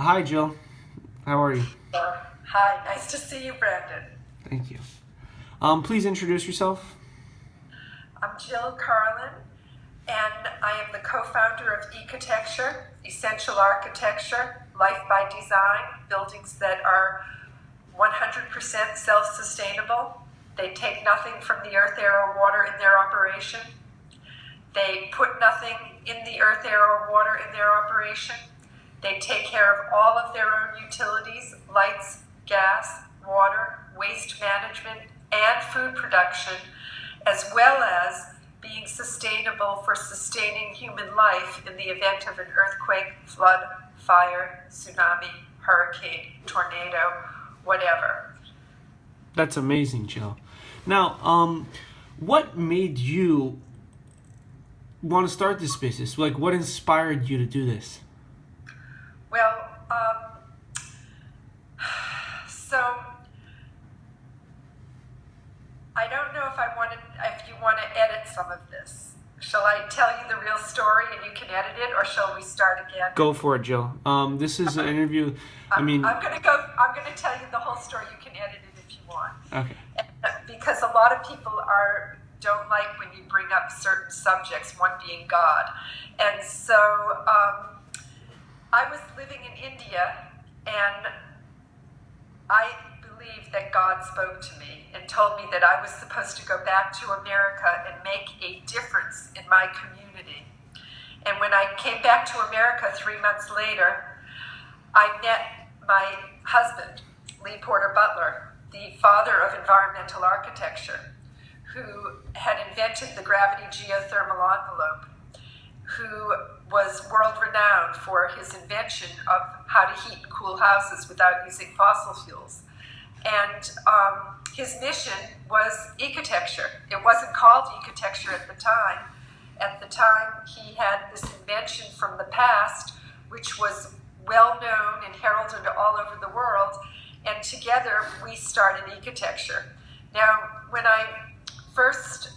Hi, Jill. How are you? Hi, nice to see you, Brandon. Thank you. Please introduce yourself. I'm Jill Carlin, and I am the co-founder of Ecotecture, Essential Architecture, Life by Design, buildings that are 100% self-sustainable. They take nothing from the earth, air, or water in their operation. They put nothing in the earth, air, or water in their operation. They take care of all of their own utilities, lights, gas, water, waste management, and food production, as well as being sustainable for sustaining human life in the event of an earthquake, flood, fire, tsunami, hurricane, tornado, whatever. That's amazing, Jill. Now, what made you want to start this business? Like, what inspired you to do this? Well, so I don't know if you want to edit some of this. Shall I tell you the real story and you can edit it, or shall we start again? Go for it, Jill. This is an interview. I'm going to tell you the whole story. You can edit it if you want. Okay. Because a lot of people don't like when you bring up certain subjects, one being God. And so I was living in India, and I believe that God spoke to me and told me that I was supposed to go back to America and make a difference in my community. And when I came back to America 3 months later, I met my husband, Lee Porter Butler, the father of environmental architecture, who had invented the gravity geothermal envelope, who was world-renowned for his invention of how to heat and cool houses without using fossil fuels. And his mission was ecotecture. It wasn't called ecotecture at the time. At the time, he had this invention from the past, which was well-known and heralded all over the world, and together we started Ecotecture. Now, when I first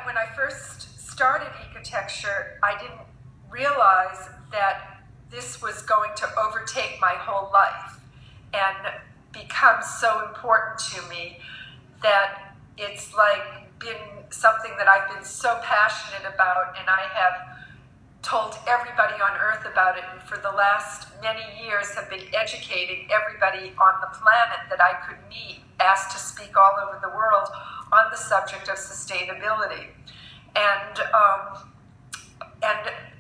when I first started Ecotecture, I didn't realize that this was going to overtake my whole life and become so important to me that it's like been something that I've been so passionate about, and I have told everybody on earth about it, and for the last many years have been educating everybody on the planet that I could meet, asked to speak all over the world on the subject of sustainability. And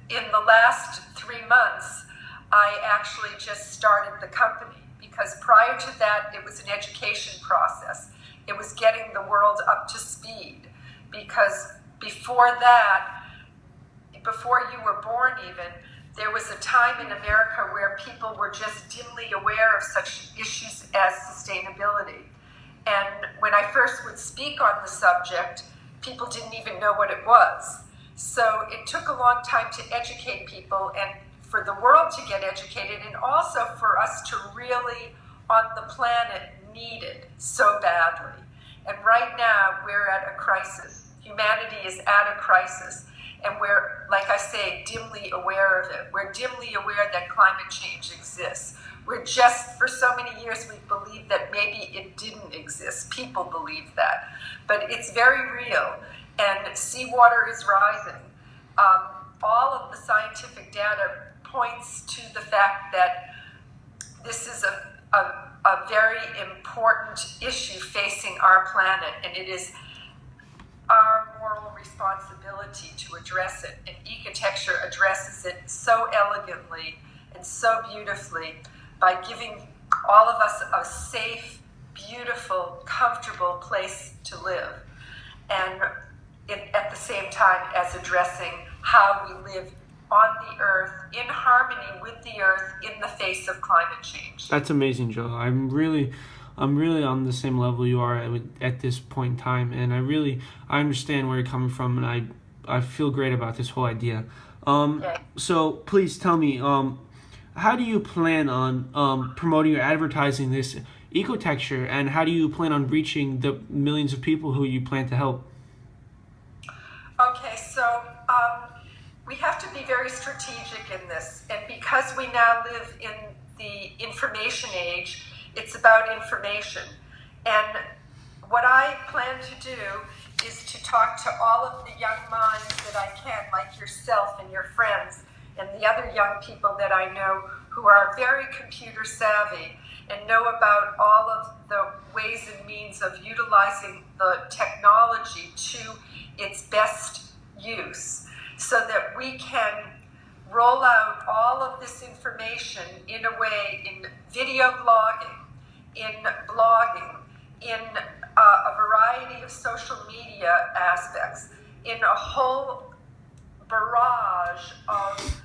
in the last 3 months, I actually just started the company, because prior to that, it was an education process. It was getting the world up to speed, because before that, before you were born even, there was a time in America where people were just dimly aware of such issues as sustainability. And when I first would speak on the subject, people didn't even know what it was. So it took a long time to educate people and for the world to get educated, and also for us to really, on the planet, need it so badly. And right now, we're at a crisis. Humanity is at a crisis. And we're, like I say, dimly aware of it. We're dimly aware that climate change exists. We're just, for so many years, we believed that maybe it didn't exist. People believe that. But it's very real. And seawater is rising. All of the scientific data points to the fact that this is a very important issue facing our planet, and it is our moral responsibility to address it. And Ecotecture addresses it so elegantly and so beautifully by giving all of us a safe, beautiful, comfortable place to live, and at the same time as addressing how we live on the earth, in harmony with the earth, in the face of climate change. That's amazing, Jill. I'm really on the same level you are at this point in time, and I understand where you're coming from, and I feel great about this whole idea. Okay. So please tell me, how do you plan on promoting or advertising this Ecotecture, and how do you plan on reaching the millions of people who you plan to help? Okay, so we have to be very strategic in this. And because we now live in the information age, it's about information. And what I plan to do is to talk to all of the young minds that I can, like yourself and your friends and the other young people that I know who are very computer savvy and know about all of the ways and means of utilizing the technology to its best use, so that we can roll out all of this information in a way, in video blogging, in blogging, in a variety of social media aspects, in a whole barrage of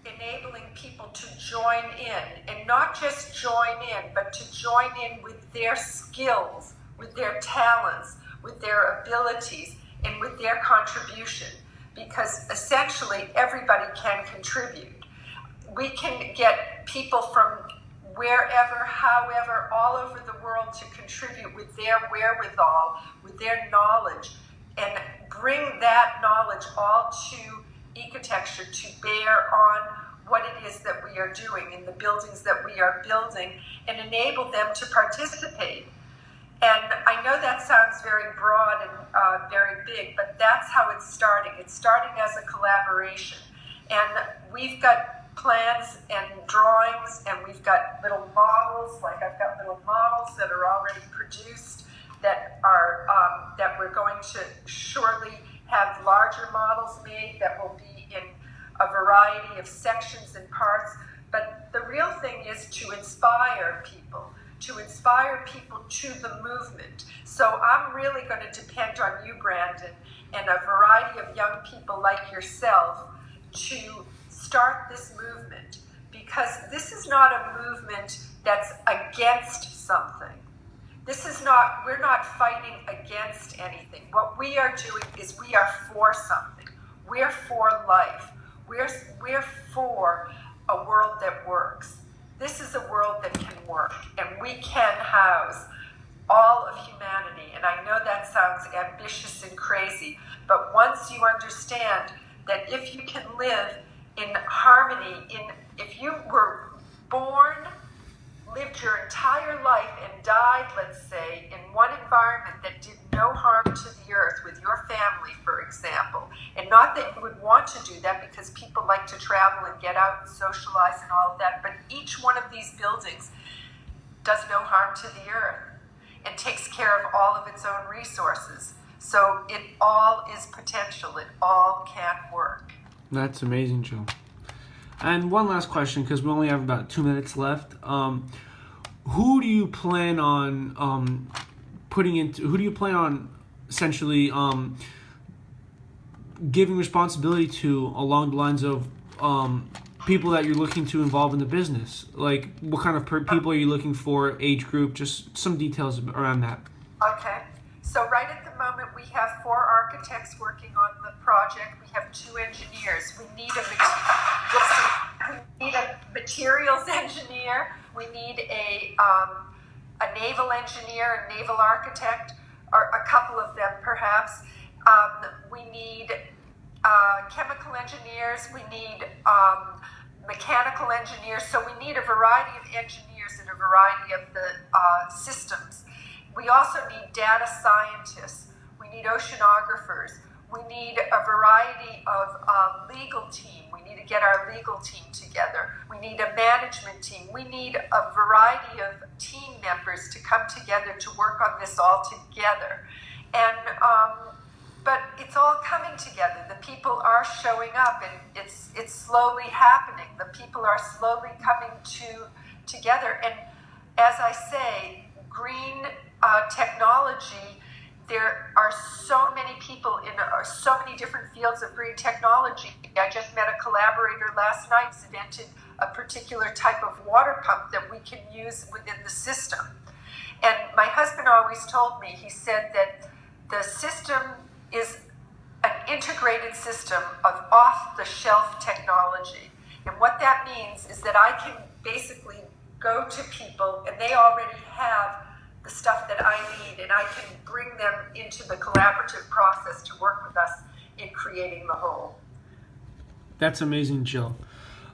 enabling people to join in, and not just join in, but to join in with their skills, with their talents, with their abilities, and with their contribution, because essentially everybody can contribute. We can get people from wherever, however, all over the world to contribute with their wherewithal, with their knowledge, and bring that knowledge all to Ecotecture to bear on what it is that we are doing in the buildings that we are building, and enable them to participate. And I know that sounds very broad and very big, but that's how it's starting. It's starting as a collaboration. And we've got plans and drawings, and we've got little models, like I've got little models that are already produced that are that we're going to surely have larger models made that will be in a variety of sections and parts. But the real thing is to inspire people to the movement. So I'm really going to depend on you, Brandon, and a variety of young people like yourself to start this movement, because this is not a movement that's against something. We're not fighting against anything. What we are doing is we are for something. We're for life. We're for a world that works. This is a world that can work, and we can house all of humanity. And I know that sounds ambitious and crazy, but once you understand that if you can live in harmony, if you were born, lived your entire life and died, let's say, in one environment that did no harm to the earth, with your family, for example, and not that you would want to do that because people like to travel and get out and socialize and all of that, but each one of these buildings does no harm to the earth and takes care of all of its own resources. So it all is potential. It all can work. That's amazing, Jill. And one last question, because we only have about 2 minutes left. Who do you plan on essentially giving responsibility to along the lines of people that you're looking to involve in the business? Like, what kind of people are you looking for, age group, just some details around that. Okay. So right at the moment, we have 4 architects working on the project. We have 2 engineers. We need a materials engineer. We need a naval engineer, a naval architect, or a couple of them perhaps. We need chemical engineers. We need mechanical engineers. So we need a variety of engineers in a variety of the systems. We also need data scientists. We need oceanographers. We need a variety of legal team. We need to get our legal team together. We need a management team. We need a variety of team members to come together to work on this all together. And but it's all coming together. The people are showing up, and it's slowly happening. The people are slowly coming together. And as I say, green technology, there are so many people in so many different fields of green technology. I just met a collaborator last night who's invented a particular type of water pump that we can use within the system. And my husband always told me, he said that the system is an integrated system of off-the-shelf technology. And what that means is that I can basically go to people and they already have the stuff that I need, and I can bring them into the collaborative process to work with us in creating the whole. That's amazing, Jill.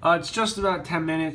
It's just about 10 minutes.